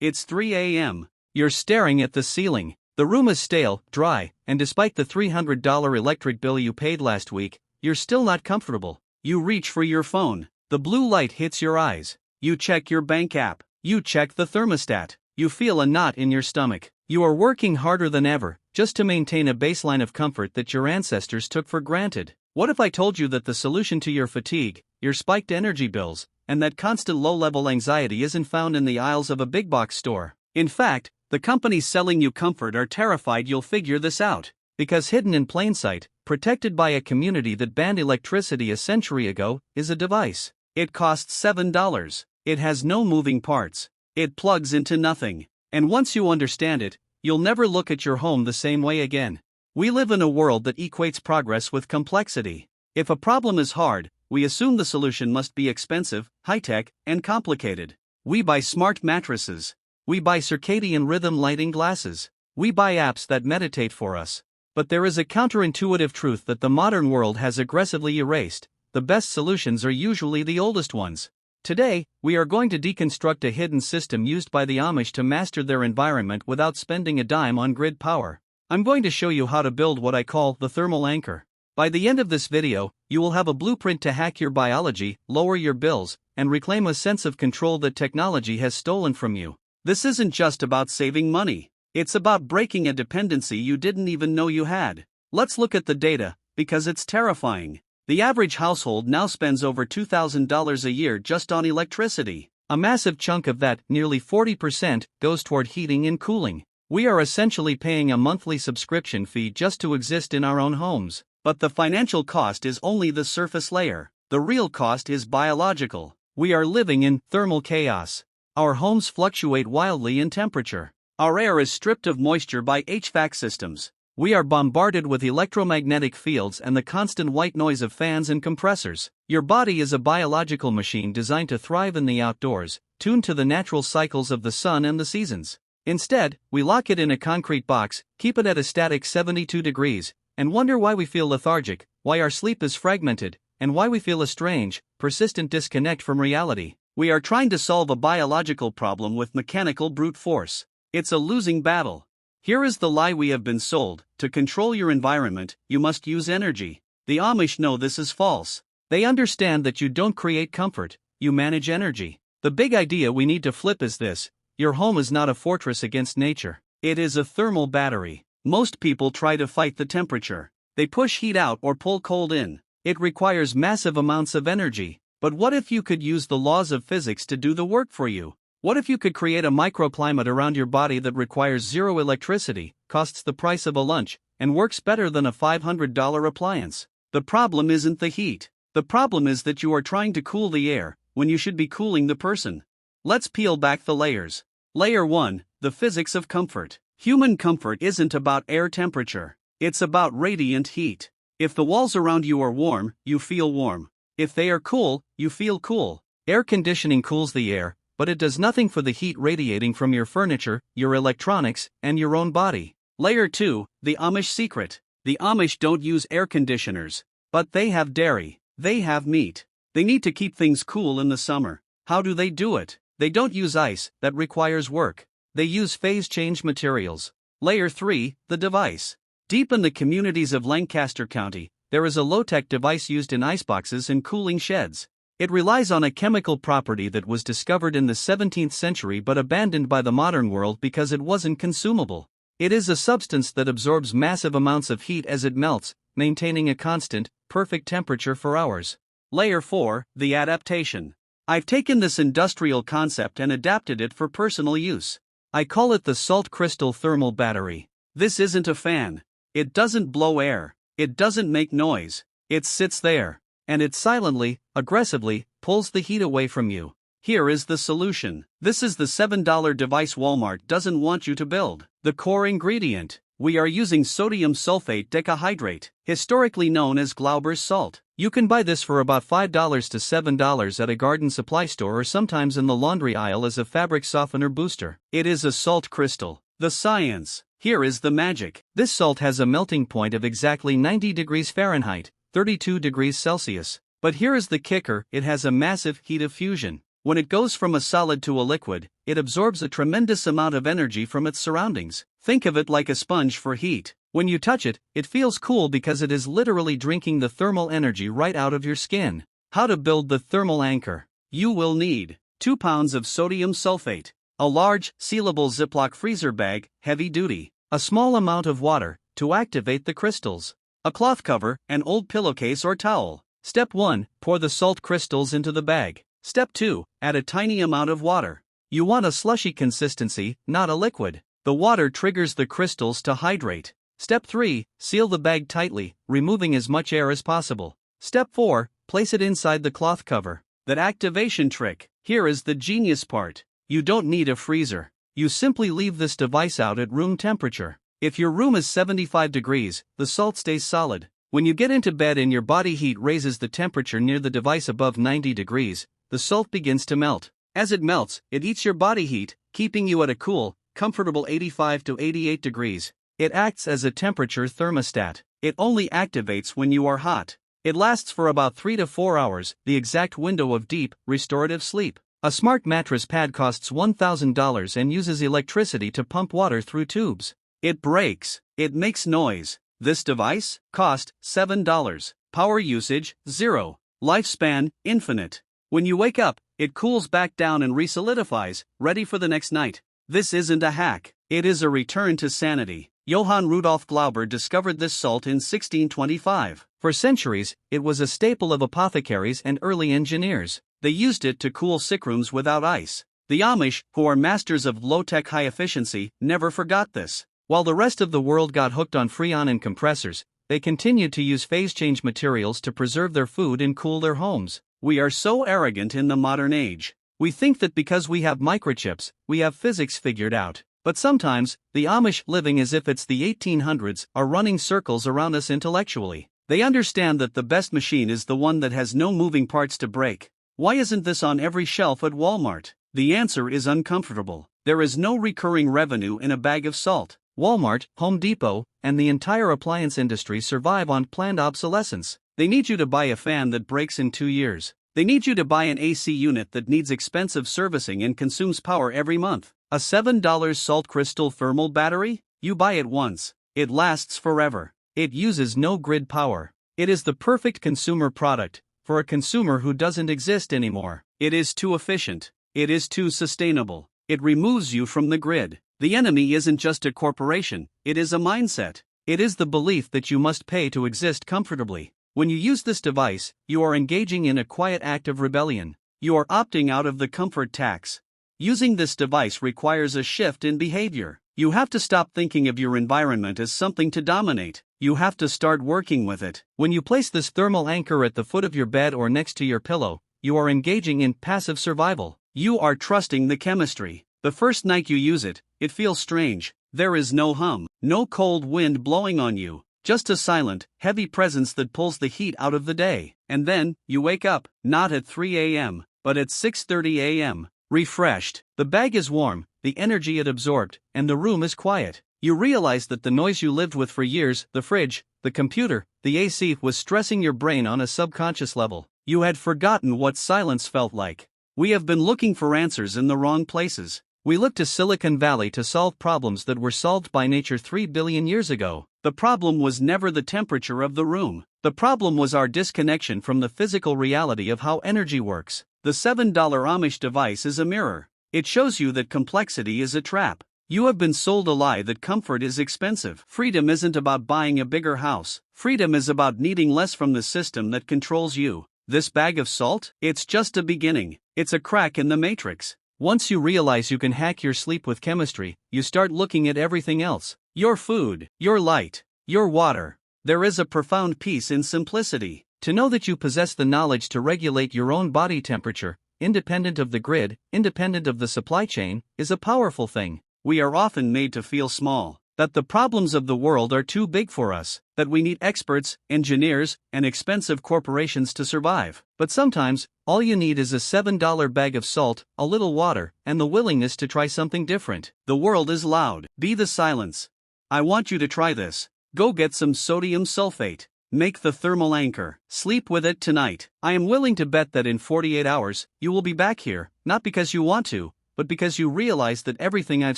It's 3 a.m. You're staring at the ceiling. The room is stale, dry, and despite the $300 electric bill you paid last week, you're still not comfortable. You reach for your phone. The blue light hits your eyes. You check your bank app. You check the thermostat. You feel a knot in your stomach. You are working harder than ever, just to maintain a baseline of comfort that your ancestors took for granted. What if I told you that the solution to your fatigue, your spiked energy bills, and that constant low-level anxiety isn't found in the aisles of a big-box store? In fact, the companies selling you comfort are terrified you'll figure this out. Because hidden in plain sight, protected by a community that banned electricity a century ago, is a device. It costs $7. It has no moving parts. It plugs into nothing. And once you understand it, you'll never look at your home the same way again. We live in a world that equates progress with complexity. If a problem is hard, we assume the solution must be expensive, high-tech, and complicated. We buy smart mattresses. We buy circadian rhythm lighting glasses. We buy apps that meditate for us. But there is a counterintuitive truth that the modern world has aggressively erased. The best solutions are usually the oldest ones. Today, we are going to deconstruct a hidden system used by the Amish to master their environment without spending a dime on grid power. I'm going to show you how to build what I call the thermal anchor. By the end of this video, you will have a blueprint to hack your biology, lower your bills, and reclaim a sense of control that technology has stolen from you. This isn't just about saving money. It's about breaking a dependency you didn't even know you had. Let's look at the data, because it's terrifying. The average household now spends over $2,000 a year just on electricity. A massive chunk of that, nearly 40%, goes toward heating and cooling. We are essentially paying a monthly subscription fee just to exist in our own homes. But the financial cost is only the surface layer. The real cost is biological. We are living in thermal chaos. Our homes fluctuate wildly in temperature. Our air is stripped of moisture by HVAC systems. We are bombarded with electromagnetic fields and the constant white noise of fans and compressors. Your body is a biological machine designed to thrive in the outdoors, tuned to the natural cycles of the sun and the seasons. Instead, we lock it in a concrete box, keep it at a static 72 degrees, and wonder why we feel lethargic, why our sleep is fragmented, and why we feel a strange, persistent disconnect from reality. We are trying to solve a biological problem with mechanical brute force. It's a losing battle. Here is the lie we have been sold: to control your environment, you must use energy. The Amish know this is false. They understand that you don't create comfort, you manage energy. The big idea we need to flip is this: your home is not a fortress against nature. It is a thermal battery. Most people try to fight the temperature. They push heat out or pull cold in. It requires massive amounts of energy. But what if you could use the laws of physics to do the work for you? What if you could create a microclimate around your body that requires zero electricity, costs the price of a lunch, and works better than a $500 appliance? The problem isn't the heat. The problem is that you are trying to cool the air, when you should be cooling the person. Let's peel back the layers. Layer 1, the physics of comfort. Human comfort isn't about air temperature. It's about radiant heat. If the walls around you are warm, you feel warm. If they are cool, you feel cool. Air conditioning cools the air, but it does nothing for the heat radiating from your furniture, your electronics, and your own body. Layer 2, the Amish secret. The Amish don't use air conditioners. But they have dairy. They have meat. They need to keep things cool in the summer. How do they do it? They don't use ice, that requires work. They use phase change materials. Layer 3, the device. Deep in the communities of Lancaster County, there is a low-tech device used in iceboxes and cooling sheds. It relies on a chemical property that was discovered in the 17th century but abandoned by the modern world because it wasn't consumable. It is a substance that absorbs massive amounts of heat as it melts, maintaining a constant, perfect temperature for hours. Layer 4, the adaptation. I've taken this industrial concept and adapted it for personal use. I call it the salt crystal thermal battery. This isn't a fan. It doesn't blow air. It doesn't make noise. It sits there. And it silently, aggressively, pulls the heat away from you. Here is the solution. This is the $7 device Walmart doesn't want you to build. The core ingredient. We are using sodium sulfate decahydrate, historically known as Glauber's salt. You can buy this for about $5 to $7 at a garden supply store or sometimes in the laundry aisle as a fabric softener booster. It is a salt crystal. The science. Here is the magic. This salt has a melting point of exactly 90 degrees Fahrenheit, 32 degrees Celsius. But here is the kicker: it has a massive heat of fusion. When it goes from a solid to a liquid, it absorbs a tremendous amount of energy from its surroundings. Think of it like a sponge for heat. When you touch it, it feels cool because it is literally drinking the thermal energy right out of your skin. How to build the thermal anchor. You will need 2 pounds of sodium sulfate, a large, sealable Ziploc freezer bag, heavy duty, a small amount of water to activate the crystals, a cloth cover, an old pillowcase or towel. Step 1. Pour the salt crystals into the bag. Step 2. Add a tiny amount of water. You want a slushy consistency, not a liquid. The water triggers the crystals to hydrate. Step 3. Seal the bag tightly, removing as much air as possible. Step 4. Place it inside the cloth cover. That activation trick. Here is the genius part. You don't need a freezer. You simply leave this device out at room temperature. If your room is 75 degrees, the salt stays solid. When you get into bed and your body heat raises the temperature near the device above 90 degrees, the salt begins to melt. As it melts, it eats your body heat, keeping you at a cool, comfortable 85 to 88 degrees. It acts as a temperature thermostat. It only activates when you are hot. It lasts for about 3 to 4 hours, the exact window of deep, restorative sleep. A smart mattress pad costs $1,000 and uses electricity to pump water through tubes. It breaks. It makes noise. This device? Cost $7. Power usage, 0. Lifespan, infinite. When you wake up, it cools back down and resolidifies, ready for the next night. This isn't a hack. It is a return to sanity. Johann Rudolf Glauber discovered this salt in 1625. For centuries, it was a staple of apothecaries and early engineers. They used it to cool sick rooms without ice. The Amish, who are masters of low-tech high efficiency, never forgot this. While the rest of the world got hooked on Freon and compressors, they continued to use phase-change materials to preserve their food and cool their homes. We are so arrogant in the modern age. We think that because we have microchips, we have physics figured out. But sometimes, the Amish, living as if it's the 1800s, are running circles around us intellectually. They understand that the best machine is the one that has no moving parts to break. Why isn't this on every shelf at Walmart? The answer is uncomfortable. There is no recurring revenue in a bag of salt. Walmart, Home Depot, and the entire appliance industry survive on planned obsolescence. They need you to buy a fan that breaks in 2 years. They need you to buy an AC unit that needs expensive servicing and consumes power every month. A $7 salt crystal thermal battery? You buy it once. It lasts forever. It uses no grid power. It is the perfect consumer product for a consumer who doesn't exist anymore. It is too efficient. It is too sustainable. It removes you from the grid. The enemy isn't just a corporation, it is a mindset. It is the belief that you must pay to exist comfortably. When you use this device, you are engaging in a quiet act of rebellion. You are opting out of the comfort tax. Using this device requires a shift in behavior. You have to stop thinking of your environment as something to dominate. You have to start working with it. When you place this thermal anchor at the foot of your bed or next to your pillow, you are engaging in passive survival. You are trusting the chemistry. The first night you use it, it feels strange. There is no hum, no cold wind blowing on you, just a silent, heavy presence that pulls the heat out of the day. And then, you wake up, not at 3 a.m., but at 6:30 a.m., refreshed. The bag is warm, the energy it absorbed, and the room is quiet. You realize that the noise you lived with for years, the fridge, the computer, the AC, was stressing your brain on a subconscious level. You had forgotten what silence felt like. We have been looking for answers in the wrong places. We look to Silicon Valley to solve problems that were solved by nature 3 billion years ago. The problem was never the temperature of the room. The problem was our disconnection from the physical reality of how energy works. The $7 Amish device is a mirror. It shows you that complexity is a trap. You have been sold a lie that comfort is expensive. Freedom isn't about buying a bigger house. Freedom is about needing less from the system that controls you. This bag of salt? It's just a beginning. It's a crack in the matrix. Once you realize you can hack your sleep with chemistry, you start looking at everything else. Your food, your light, your water. There is a profound peace in simplicity. To know that you possess the knowledge to regulate your own body temperature, independent of the grid, independent of the supply chain, is a powerful thing. We are often made to feel small, that the problems of the world are too big for us, that we need experts, engineers, and expensive corporations to survive. But sometimes, all you need is a $7 bag of salt, a little water, and the willingness to try something different. The world is loud. Be the silence. I want you to try this. Go get some sodium sulfate. Make the thermal anchor. Sleep with it tonight. I am willing to bet that in 48 hours, you will be back here, not because you want to, but because you realize that everything I've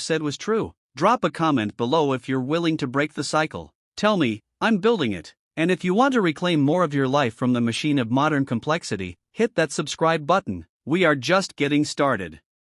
said was true. Drop a comment below if you're willing to break the cycle. Tell me, I'm building it. And if you want to reclaim more of your life from the machine of modern complexity, hit that subscribe button. We are just getting started.